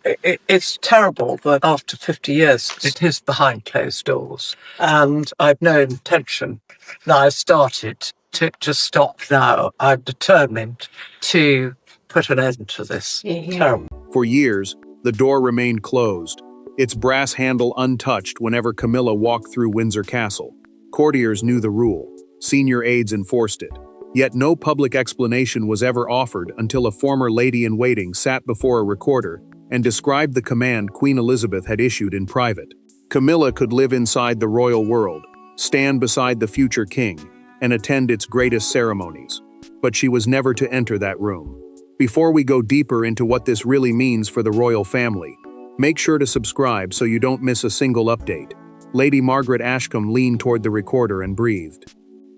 It's terrible that after 50 years it is behind closed doors. And I've no intention that I've started to stop now. I'm determined to put an end to this. Terrible. For years, the door remained closed, its brass handle untouched whenever Camilla walked through Windsor Castle. Courtiers knew the rule. Senior aides enforced it. Yet no public explanation was ever offered until a former lady-in-waiting sat before a recorder and described the command Queen Elizabeth had issued in private. Camilla could live inside the royal world, stand beside the future king, and attend its greatest ceremonies. But she was never to enter that room. Before we go deeper into what this really means for the royal family, make sure to subscribe so you don't miss a single update. Lady Margaret Ashcombe leaned toward the recorder and breathed.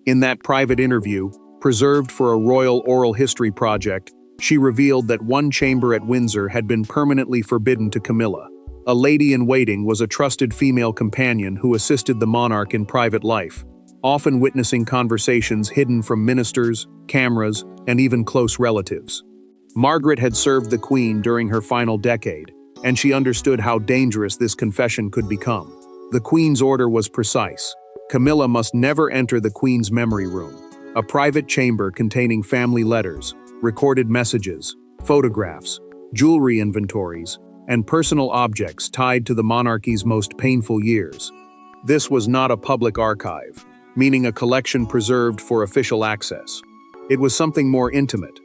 In that private interview, preserved for a royal oral history project, she revealed that one chamber at Windsor had been permanently forbidden to Camilla. A lady-in-waiting was a trusted female companion who assisted the monarch in private life, often witnessing conversations hidden from ministers, cameras, and even close relatives. Margaret had served the Queen during her final decade, and she understood how dangerous this confession could become. The Queen's order was precise. Camilla must never enter the Queen's memory room, a private chamber containing family letters, recorded messages, photographs, jewelry inventories, and personal objects tied to the monarchy's most painful years. This was not a public archive, meaning a collection preserved for official access. It was something more intimate,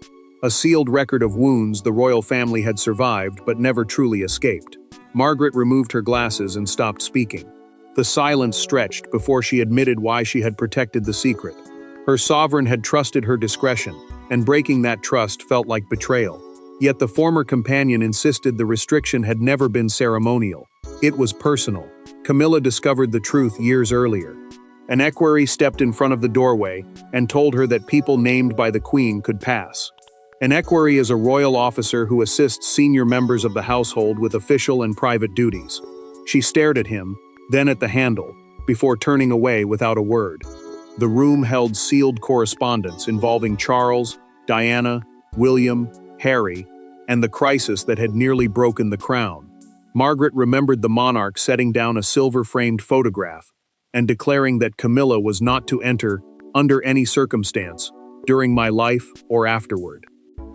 a sealed record of wounds the royal family had survived but never truly escaped. Margaret removed her glasses and stopped speaking. The silence stretched before she admitted why she had protected the secret. Her sovereign had trusted her discretion, and breaking that trust felt like betrayal. Yet the former companion insisted the restriction had never been ceremonial. It was personal. Camilla discovered the truth years earlier. An equerry stepped in front of the doorway and told her that people named by the Queen could pass. An equerry is a royal officer who assists senior members of the household with official and private duties. She stared at him, then at the handle, before turning away without a word. The room held sealed correspondence involving Charles, Diana, William, Harry, and the crisis that had nearly broken the crown. Margaret remembered the monarch setting down a silver-framed photograph and declaring that Camilla was not to enter, under any circumstance, during my life or afterward.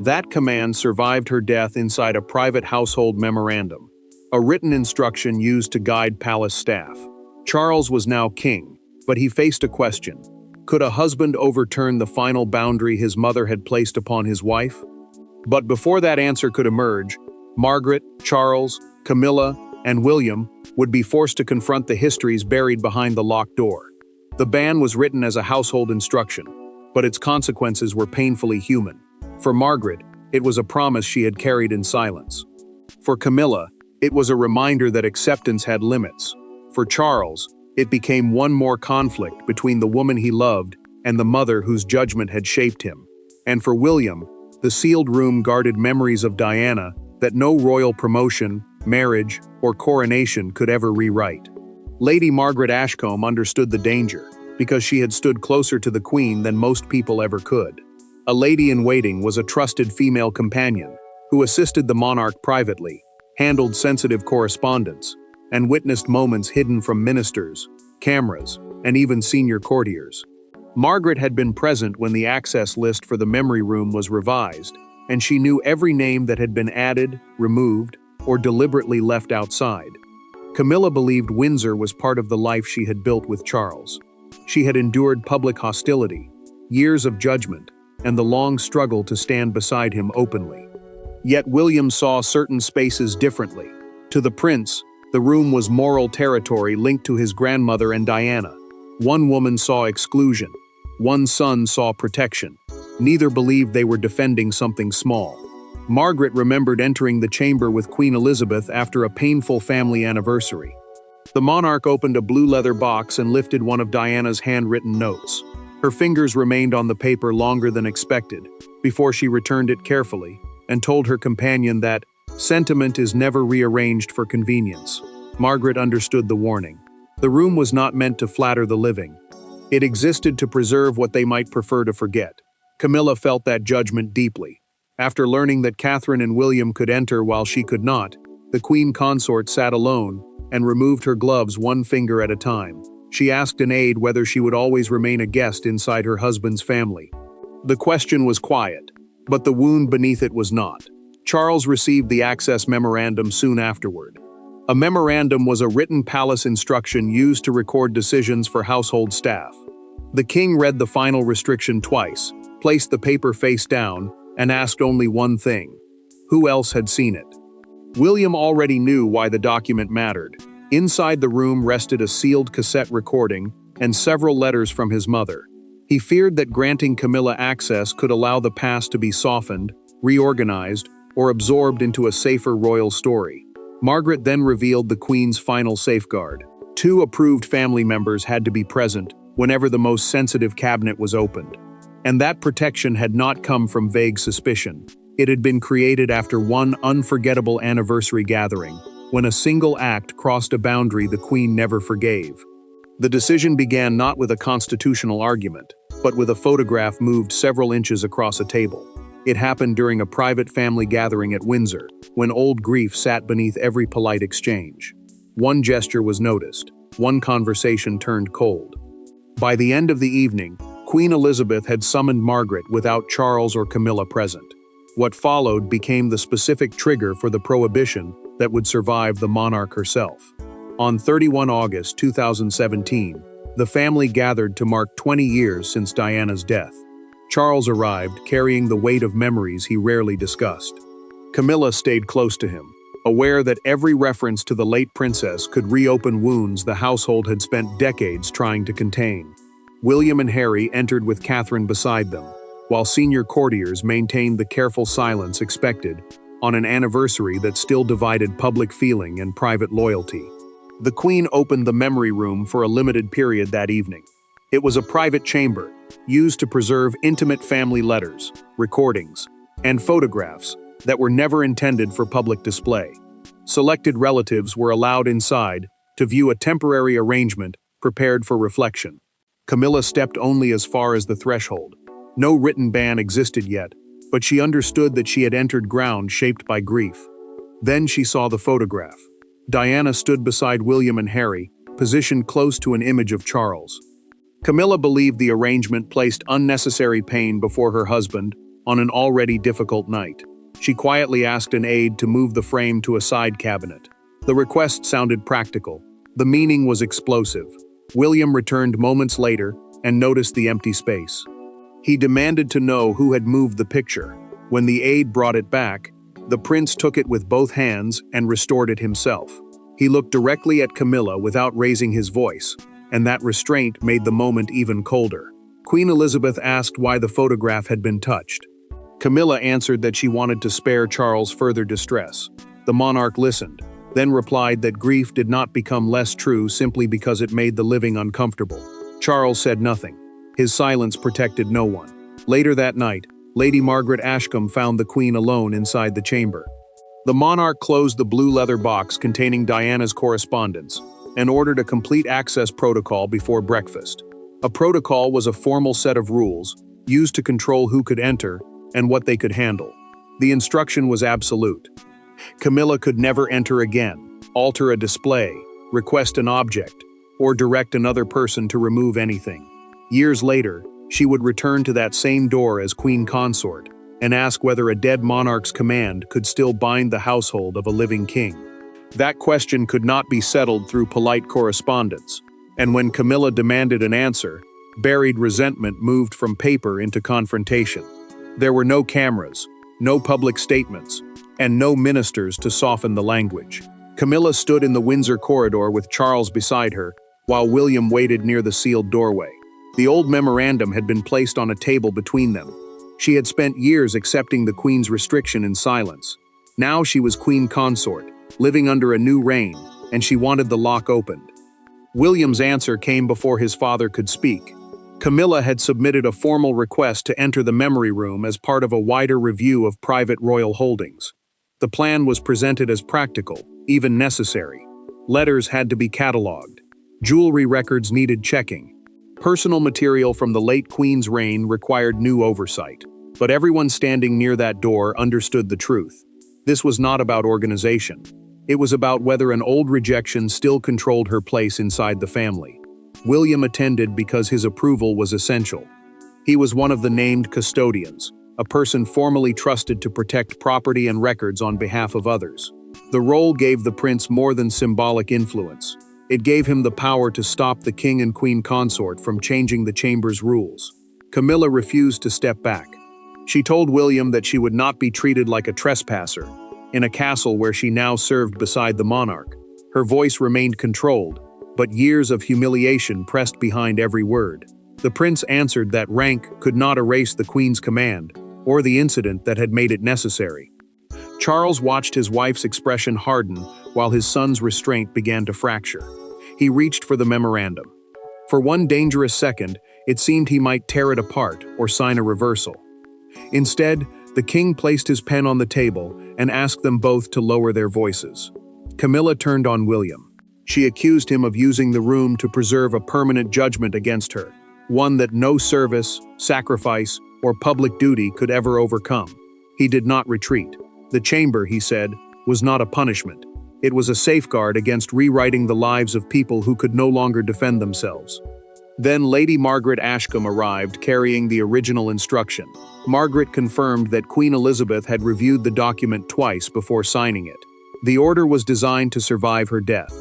That command survived her death inside a private household memorandum, a written instruction used to guide palace staff. Charles was now king, but he faced a question. Could a husband overturn the final boundary his mother had placed upon his wife? But before that answer could emerge, Margaret, Charles, Camilla, and William would be forced to confront the histories buried behind the locked door. The ban was written as a household instruction, but its consequences were painfully human. For Margaret, it was a promise she had carried in silence. For Camilla, it was a reminder that acceptance had limits. For Charles, it became one more conflict between the woman he loved and the mother whose judgment had shaped him. And for William, the sealed room guarded memories of Diana that no royal promotion, marriage, or coronation could ever rewrite. Lady Margaret Ashcombe understood the danger, because she had stood closer to the Queen than most people ever could. A lady-in-waiting was a trusted female companion who assisted the monarch privately, handled sensitive correspondence, and witnessed moments hidden from ministers, cameras, and even senior courtiers. Margaret had been present when the access list for the memory room was revised, and she knew every name that had been added, removed, or deliberately left outside. Camilla believed Windsor was part of the life she had built with Charles. She had endured public hostility, years of judgment, and the long struggle to stand beside him openly. Yet William saw certain spaces differently. To the prince, the room was moral territory linked to his grandmother and Diana. One woman saw exclusion. One son saw protection. Neither believed they were defending something small. Margaret remembered entering the chamber with Queen Elizabeth after a painful family anniversary. The monarch opened a blue leather box and lifted one of Diana's handwritten notes. Her fingers remained on the paper longer than expected, before she returned it carefully and told her companion that sentiment is never rearranged for convenience. Margaret understood the warning. The room was not meant to flatter the living. It existed to preserve what they might prefer to forget. Camilla felt that judgment deeply. After learning that Catherine and William could enter while she could not, The queen consort sat alone and removed her gloves one finger at a time. She asked an aide whether she would always remain a guest inside her husband's family. The question was quiet, but the wound beneath it was not. Charles received the access memorandum soon afterward. A memorandum was a written palace instruction used to record decisions for household staff. The king read the final restriction twice, placed the paper face down, and asked only one thing: who else had seen it? William already knew why the document mattered. Inside the room rested a sealed cassette recording and several letters from his mother. He feared that granting Camilla access could allow the past to be softened, reorganized, or absorbed into a safer royal story. Margaret then revealed the Queen's final safeguard. 2 approved family members had to be present whenever the most sensitive cabinet was opened. And that protection had not come from vague suspicion. It had been created after one unforgettable anniversary gathering, when a single act crossed a boundary the Queen never forgave. The decision began not with a constitutional argument, but with a photograph moved several inches across a table. It happened during a private family gathering at Windsor, when old grief sat beneath every polite exchange. One gesture was noticed, one conversation turned cold. By the end of the evening, Queen Elizabeth had summoned Margaret without Charles or Camilla present. What followed became the specific trigger for the prohibition that would survive the monarch herself. On 31 August 2017, the family gathered to mark 20 years since Diana's death. Charles arrived, carrying the weight of memories he rarely discussed. Camilla stayed close to him, aware that every reference to the late princess could reopen wounds the household had spent decades trying to contain. William and Harry entered with Catherine beside them, while senior courtiers maintained the careful silence expected on an anniversary that still divided public feeling and private loyalty. The Queen opened the memory room for a limited period that evening. It was a private chamber, used to preserve intimate family letters, recordings, and photographs that were never intended for public display. Selected relatives were allowed inside to view a temporary arrangement prepared for reflection. Camilla stepped only as far as the threshold. No written ban existed yet, but she understood that she had entered ground shaped by grief. Then she saw the photograph. Diana stood beside William and Harry, positioned close to an image of Charles. Camilla believed the arrangement placed unnecessary pain before her husband on an already difficult night. She quietly asked an aide to move the frame to a side cabinet. The request sounded practical. The meaning was explosive. William returned moments later and noticed the empty space. He demanded to know who had moved the picture. When the aide brought it back, the prince took it with both hands and restored it himself. He looked directly at Camilla without raising his voice, and that restraint made the moment even colder. Queen Elizabeth asked why the photograph had been touched. Camilla answered that she wanted to spare Charles further distress. The monarch listened, then replied that grief did not become less true simply because it made the living uncomfortable. Charles said nothing. His silence protected no one. Later that night, Lady Margaret Ashcombe found the Queen alone inside the chamber. The monarch closed the blue leather box containing Diana's correspondence and ordered a complete access protocol before breakfast. A protocol was a formal set of rules used to control who could enter and what they could handle. The instruction was absolute. Camilla could never enter again, alter a display, request an object, or direct another person to remove anything. Years later, she would return to that same door as queen consort and ask whether a dead monarch's command could still bind the household of a living king. That question could not be settled through polite correspondence, and when Camilla demanded an answer, buried resentment moved from paper into confrontation. There were no cameras, no public statements, and no ministers to soften the language. Camilla stood in the Windsor corridor with Charles beside her, while William waited near the sealed doorway. The old memorandum had been placed on a table between them. She had spent years accepting the Queen's restriction in silence. Now she was queen consort, living under a new reign, and she wanted the lock opened. William's answer came before his father could speak. Camilla had submitted a formal request to enter the memory room as part of a wider review of private royal holdings. The plan was presented as practical, even necessary. Letters had to be catalogued. Jewelry records needed checking. Personal material from the late Queen's reign required new oversight. But everyone standing near that door understood the truth. This was not about organization. It was about whether an old rejection still controlled her place inside the family. William attended because his approval was essential. He was one of the named custodians, a person formally trusted to protect property and records on behalf of others. The role gave the prince more than symbolic influence. It gave him the power to stop the king and queen consort from changing the chamber's rules. Camilla refused to step back. She told William that she would not be treated like a trespasser in a castle where she now served beside the monarch. Her voice remained controlled, but years of humiliation pressed behind every word. The prince answered that rank could not erase the queen's command, or the incident that had made it necessary. Charles watched his wife's expression harden while his son's restraint began to fracture. He reached for the memorandum. For one dangerous second, it seemed he might tear it apart or sign a reversal. Instead, the king placed his pen on the table and asked them both to lower their voices. Camilla turned on William. She accused him of using the room to preserve a permanent judgment against her, one that no service, sacrifice, or public duty could ever overcome. He did not retreat. The chamber, he said, was not a punishment. It was a safeguard against rewriting the lives of people who could no longer defend themselves. Then Lady Margaret Ashcombe arrived carrying the original instruction. Margaret confirmed that Queen Elizabeth had reviewed the document twice before signing it. The order was designed to survive her death.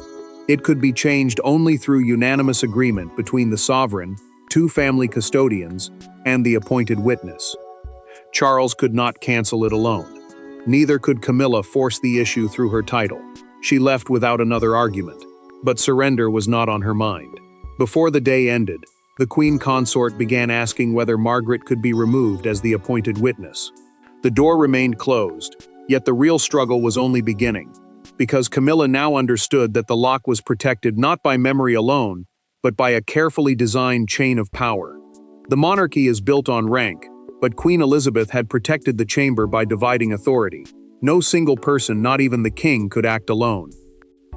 It could be changed only through unanimous agreement between the sovereign, two family custodians, and the appointed witness. Charles could not cancel it alone. Neither could Camilla force the issue through her title. She left without another argument. But surrender was not on her mind. Before the day ended, the queen consort began asking whether Margaret could be removed as the appointed witness. The door remained closed, yet the real struggle was only beginning, because Camilla now understood that the lock was protected not by memory alone, but by a carefully designed chain of power. The monarchy is built on rank, but Queen Elizabeth had protected the chamber by dividing authority. No single person, not even the king, could act alone.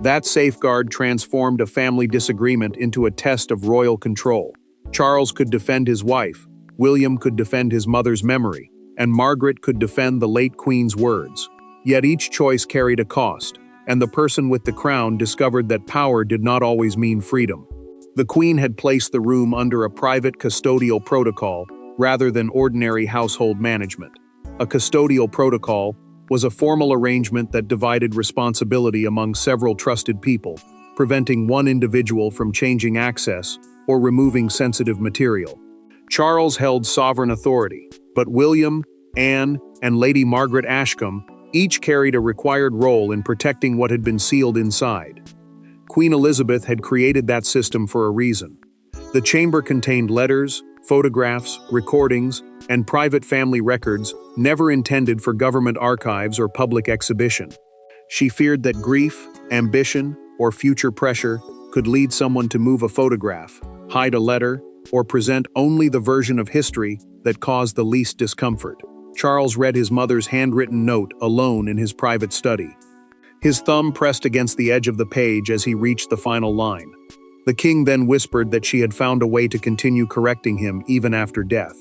That safeguard transformed a family disagreement into a test of royal control. Charles could defend his wife, William could defend his mother's memory, and Margaret could defend the late queen's words. Yet each choice carried a cost, and the person with the crown discovered that power did not always mean freedom. The queen had placed the room under a private custodial protocol rather than ordinary household management. A custodial protocol was a formal arrangement that divided responsibility among several trusted people, preventing one individual from changing access or removing sensitive material. Charles held sovereign authority, but William, Anne, and Lady Margaret Ashcombe each carried a required role in protecting what had been sealed inside. Queen Elizabeth had created that system for a reason. The chamber contained letters, photographs, recordings, and private family records never intended for government archives or public exhibition. She feared that grief, ambition, or future pressure could lead someone to move a photograph, hide a letter, or present only the version of history that caused the least discomfort. Charles read his mother's handwritten note alone in his private study. His thumb pressed against the edge of the page as he reached the final line. The king then whispered that she had found a way to continue correcting him even after death.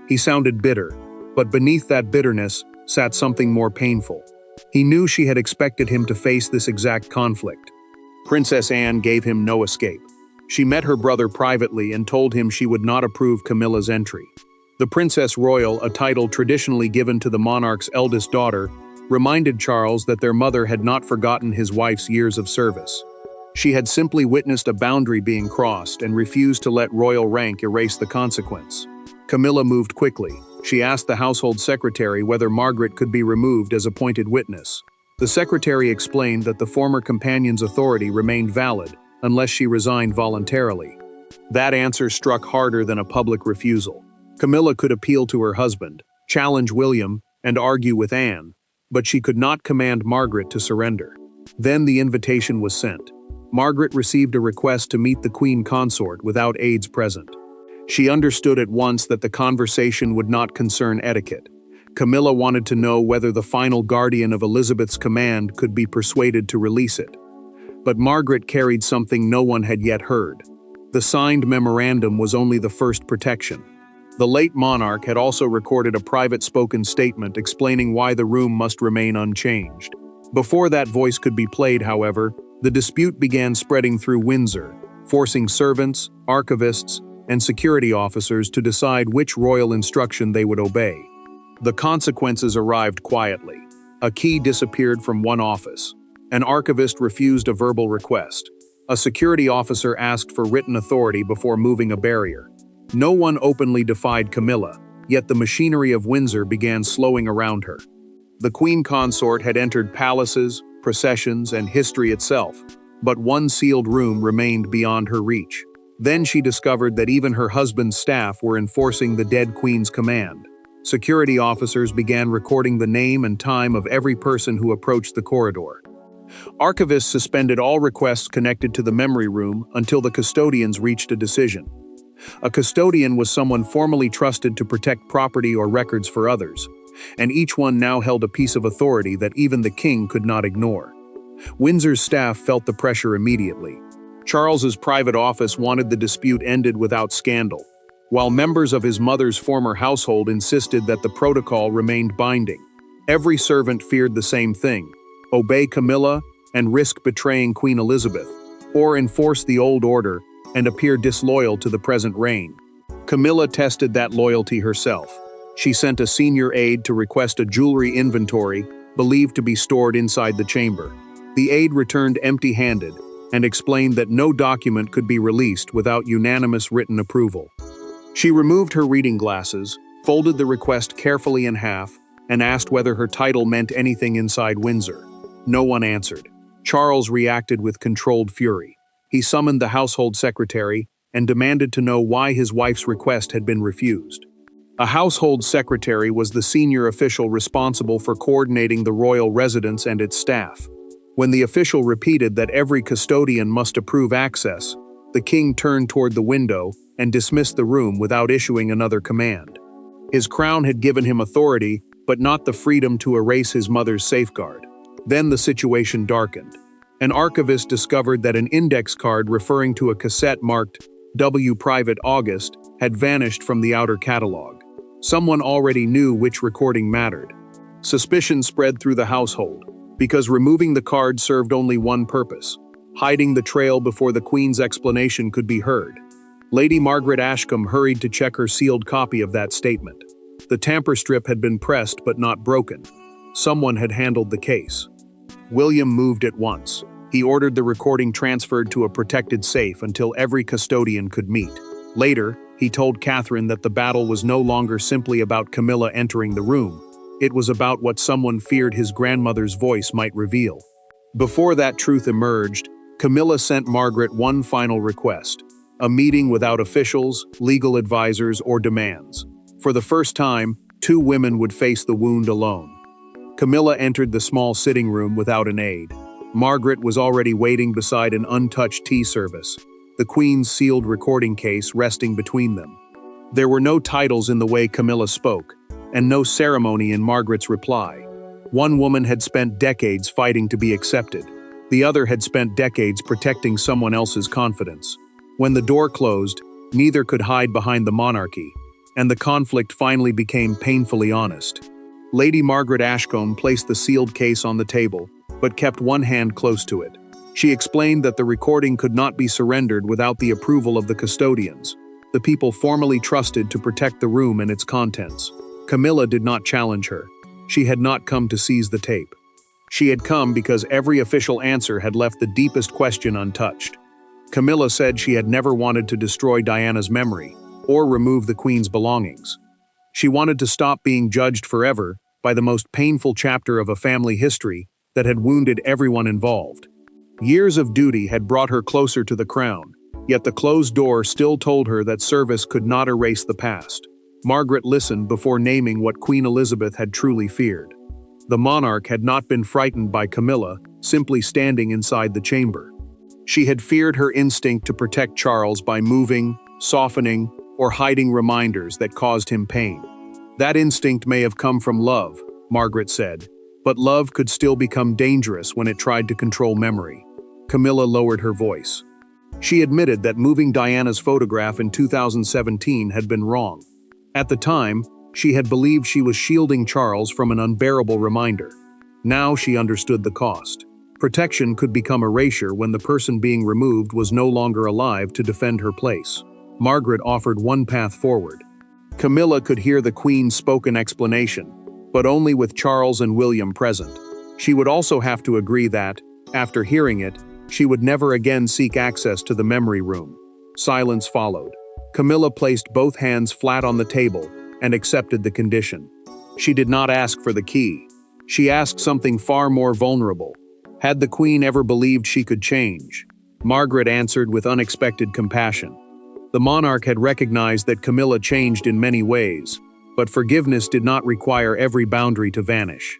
He sounded bitter, but beneath that bitterness sat something more painful. He knew she had expected him to face this exact conflict. Princess Anne gave him no escape. She met her brother privately and told him she would not approve Camilla's entry. The Princess Royal, a title traditionally given to the monarch's eldest daughter, reminded Charles that their mother had not forgotten his wife's years of service. She had simply witnessed a boundary being crossed and refused to let royal rank erase the consequence. Camilla moved quickly. She asked the household secretary whether Margaret could be removed as appointed witness. The secretary explained that the former companion's authority remained valid unless she resigned voluntarily. That answer struck harder than a public refusal. Camilla could appeal to her husband, challenge William, and argue with Anne, but she could not command Margaret to surrender. Then the invitation was sent. Margaret received a request to meet the queen consort without aides present. She understood at once that the conversation would not concern etiquette. Camilla wanted to know whether the final guardian of Elizabeth's command could be persuaded to release it. But Margaret carried something no one had yet heard. The signed memorandum was only the first protection. The late monarch had also recorded a private spoken statement explaining why the room must remain unchanged. Before that voice could be played, however, the dispute began spreading through Windsor, forcing servants, archivists, and security officers to decide which royal instruction they would obey. The consequences arrived quietly. A key disappeared from one office. An archivist refused a verbal request. A security officer asked for written authority before moving a barrier. No one openly defied Camilla, yet the machinery of Windsor began slowing around her. The queen consort had entered palaces, processions, and history itself, but one sealed room remained beyond her reach. Then she discovered that even her husband's staff were enforcing the dead queen's command. Security officers began recording the name and time of every person who approached the corridor. Archivists suspended all requests connected to the memory room until the custodians reached a decision. A custodian was someone formally trusted to protect property or records for others, and each one now held a piece of authority that even the king could not ignore. Windsor's staff felt the pressure immediately. Charles's private office wanted the dispute ended without scandal, while members of his mother's former household insisted that the protocol remained binding. Every servant feared the same thing: obey Camilla and risk betraying Queen Elizabeth, or enforce the old order and appear disloyal to the present reign. Camilla tested that loyalty herself. She sent a senior aide to request a jewelry inventory believed to be stored inside the chamber. The aide returned empty-handed and explained that no document could be released without unanimous written approval. She removed her reading glasses, folded the request carefully in half, and asked whether her title meant anything inside Windsor. No one answered. Charles reacted with controlled fury. He summoned the household secretary and demanded to know why his wife's request had been refused. A household secretary was the senior official responsible for coordinating the royal residence and its staff. When the official repeated that every custodian must approve access, the king turned toward the window and dismissed the room without issuing another command. His crown had given him authority, but not the freedom to erase his mother's safeguard. Then the situation darkened. An archivist discovered that an index card referring to a cassette marked W. Private August had vanished from the outer catalog. Someone already knew which recording mattered. Suspicion spread through the household, because removing the card served only one purpose: hiding the trail before the Queen's explanation could be heard. Lady Margaret Ashcombe hurried to check her sealed copy of that statement. The tamper strip had been pressed but not broken. Someone had handled the case. William moved at once. He ordered the recording transferred to a protected safe until every custodian could meet. Later, he told Catherine that the battle was no longer simply about Camilla entering the room. It was about what someone feared his grandmother's voice might reveal. Before that truth emerged, Camilla sent Margaret one final request: a meeting without officials, legal advisors, or demands. For the first time, two women would face the wound alone. Camilla entered the small sitting room without an aide. Margaret was already waiting beside an untouched tea service, the Queen's sealed recording case resting between them. There were no titles in the way Camilla spoke, and no ceremony in Margaret's reply. One woman had spent decades fighting to be accepted. The other had spent decades protecting someone else's confidence. When the door closed, neither could hide behind the monarchy, and the conflict finally became painfully honest. Lady Margaret Ashcombe placed the sealed case on the table, but kept one hand close to it. She explained that the recording could not be surrendered without the approval of the custodians, the people formally trusted to protect the room and its contents. Camilla did not challenge her. She had not come to seize the tape. She had come because every official answer had left the deepest question untouched. Camilla said she had never wanted to destroy Diana's memory or remove the Queen's belongings. She wanted to stop being judged forever by the most painful chapter of a family history that had wounded everyone involved. Years of duty had brought her closer to the crown, yet the closed door still told her that service could not erase the past. Margaret listened before naming what Queen Elizabeth had truly feared. The monarch had not been frightened by Camilla simply standing inside the chamber. She had feared her instinct to protect Charles by moving, softening, or hiding reminders that caused him pain. That instinct may have come from love, Margaret said, but love could still become dangerous when it tried to control memory. Camilla lowered her voice. She admitted that moving Diana's photograph in 2017 had been wrong. At the time, she had believed she was shielding Charles from an unbearable reminder. Now she understood the cost. Protection could become erasure when the person being removed was no longer alive to defend her place. Margaret offered one path forward. Camilla could hear the Queen's spoken explanation, but only with Charles and William present. She would also have to agree that, after hearing it, she would never again seek access to the memory room. Silence followed. Camilla placed both hands flat on the table and accepted the condition. She did not ask for the key. She asked something far more vulnerable. Had the Queen ever believed she could change? Margaret answered with unexpected compassion. The monarch had recognized that Camilla changed in many ways, but forgiveness did not require every boundary to vanish.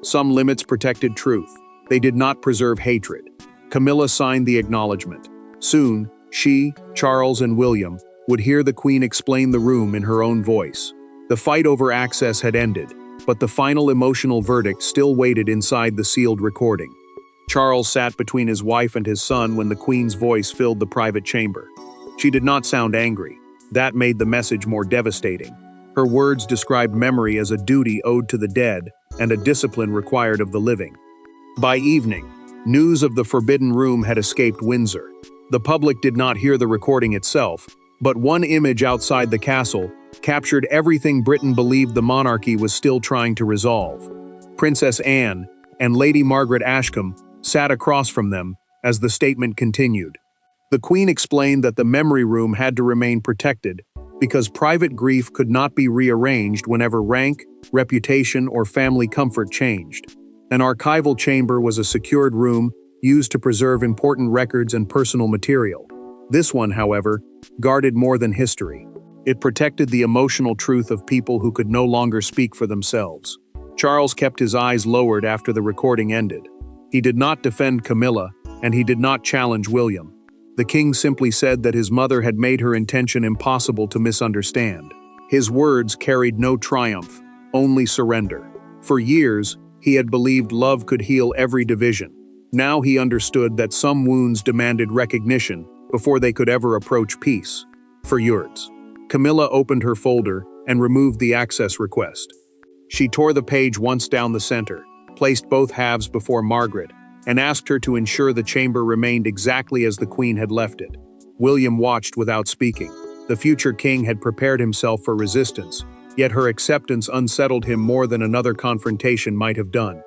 Some limits protected truth. They did not preserve hatred. Camilla signed the acknowledgement. Soon, she, Charles, and William would hear the Queen explain the room in her own voice. The fight over access had ended, but the final emotional verdict still waited inside the sealed recording. Charles sat between his wife and his son when the Queen's voice filled the private chamber. She did not sound angry. That made the message more devastating. Her words described memory as a duty owed to the dead and a discipline required of the living. By evening, news of the Forbidden Room had escaped Windsor. The public did not hear the recording itself, but one image outside the castle captured everything Britain believed the monarchy was still trying to resolve. Princess Anne and Lady Margaret Ashcombe sat across from them as the statement continued. The Queen explained that the memory room had to remain protected because private grief could not be rearranged whenever rank, reputation, or family comfort changed. An archival chamber was a secured room used to preserve important records and personal material. This one, however, guarded more than history. It protected the emotional truth of people who could no longer speak for themselves. Charles kept his eyes lowered after the recording ended. He did not defend Camilla, and he did not challenge William. The king simply said that his mother had made her intention impossible to misunderstand. His words carried no triumph, only surrender. For years, he had believed love could heal every division. Now he understood that some wounds demanded recognition before they could ever approach peace. For yours. Camilla opened her folder and removed the access request. She tore the page once down the center, placed both halves before Margaret, and asked her to ensure the chamber remained exactly as the Queen had left it. William watched without speaking. The future king had prepared himself for resistance, yet her acceptance unsettled him more than another confrontation might have done.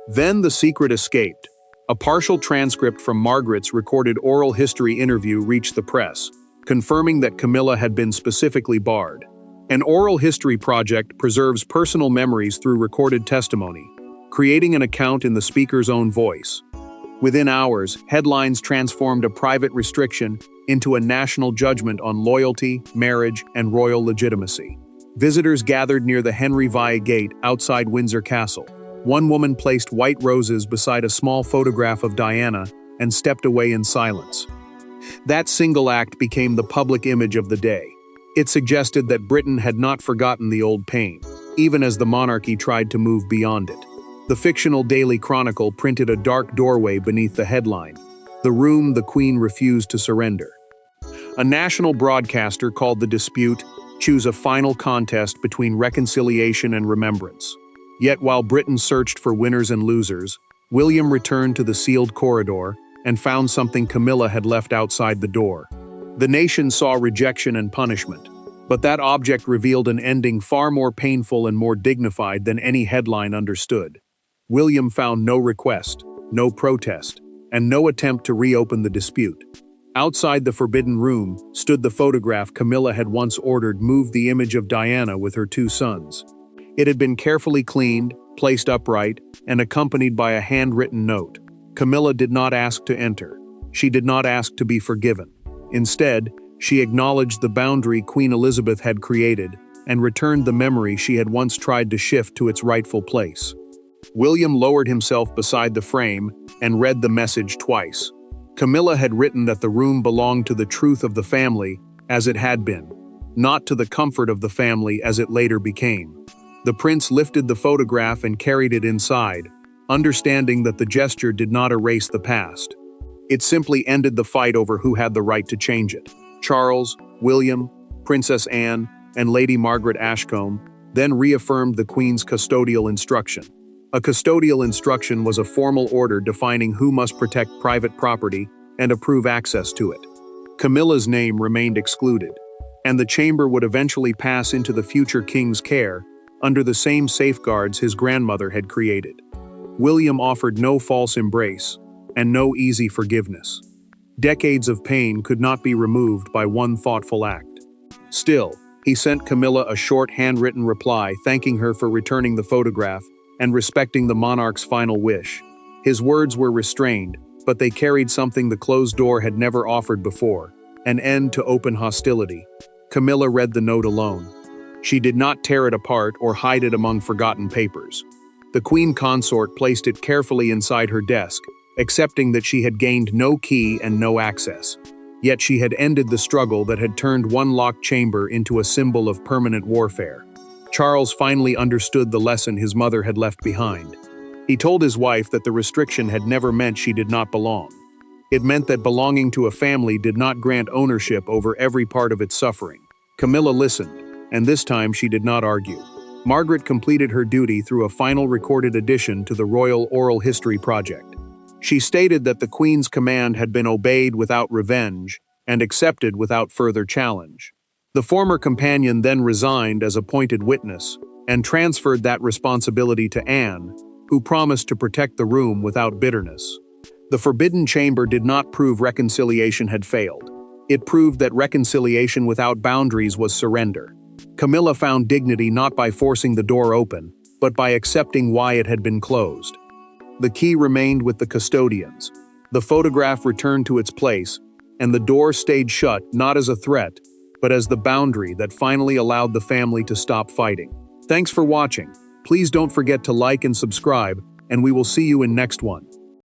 Then the secret escaped. A partial transcript from Margaret's recorded oral history interview reached the press, confirming that Camilla had been specifically barred. An oral history project preserves personal memories through recorded testimony, creating an account in the speaker's own voice. Within hours, headlines transformed a private restriction into a national judgment on loyalty, marriage, and royal legitimacy. Visitors gathered near the Henry VI Gate outside Windsor Castle. One woman placed white roses beside a small photograph of Diana and stepped away in silence. That single act became the public image of the day. It suggested that Britain had not forgotten the old pain, even as the monarchy tried to move beyond it. The fictional Daily Chronicle printed a dark doorway beneath the headline, "The room the Queen refused to surrender." A national broadcaster called the dispute "Choose a final contest between reconciliation and remembrance." Yet while Britain searched for winners and losers, William returned to the sealed corridor and found something Camilla had left outside the door. The nation saw rejection and punishment, but that object revealed an ending far more painful and more dignified than any headline understood. William found no request, no protest, and no attempt to reopen the dispute. Outside the Forbidden Room stood the photograph Camilla had once ordered moved the image of Diana with her two sons. It had been carefully cleaned, placed upright, and accompanied by a handwritten note. Camilla did not ask to enter. She did not ask to be forgiven. Instead, she acknowledged the boundary Queen Elizabeth had created and returned the memory she had once tried to shift to its rightful place. William lowered himself beside the frame and read the message twice. Camilla had written that the room belonged to the truth of the family as it had been, not to the comfort of the family as it later became. The prince lifted the photograph and carried it inside, understanding that the gesture did not erase the past. It simply ended the fight over who had the right to change it. Charles, William, Princess Anne, and Lady Margaret Ashcombe then reaffirmed the Queen's custodial instruction. A custodial instruction was a formal order defining who must protect private property and approve access to it. Camilla's name remained excluded, and the chamber would eventually pass into the future king's care under the same safeguards his grandmother had created. William offered no false embrace and no easy forgiveness. Decades of pain could not be removed by one thoughtful act. Still, he sent Camilla a short handwritten reply thanking her for returning the photograph and respecting the monarch's final wish. His words were restrained, but they carried something the closed door had never offered before: an end to open hostility. Camilla read the note alone. She did not tear it apart or hide it among forgotten papers. The queen consort placed it carefully inside her desk, accepting that she had gained no key and no access. Yet she had ended the struggle that had turned one locked chamber into a symbol of permanent warfare. Charles finally understood the lesson his mother had left behind. He told his wife that the restriction had never meant she did not belong. It meant that belonging to a family did not grant ownership over every part of its suffering. Camilla listened, and this time she did not argue. Margaret completed her duty through a final recorded addition to the Royal Oral History Project. She stated that the Queen's command had been obeyed without revenge and accepted without further challenge. The former companion then resigned as appointed witness and transferred that responsibility to Anne, who promised to protect the room without bitterness. The Forbidden Chamber did not prove reconciliation had failed. It proved that reconciliation without boundaries was surrender. Camilla found dignity not by forcing the door open, but by accepting why it had been closed. The key remained with the custodians. The photograph returned to its place, and the door stayed shut not as a threat, but as the boundary that finally allowed the family to stop fighting. Thanks for watching. Please don't forget to like and subscribe, and we will see you in next one.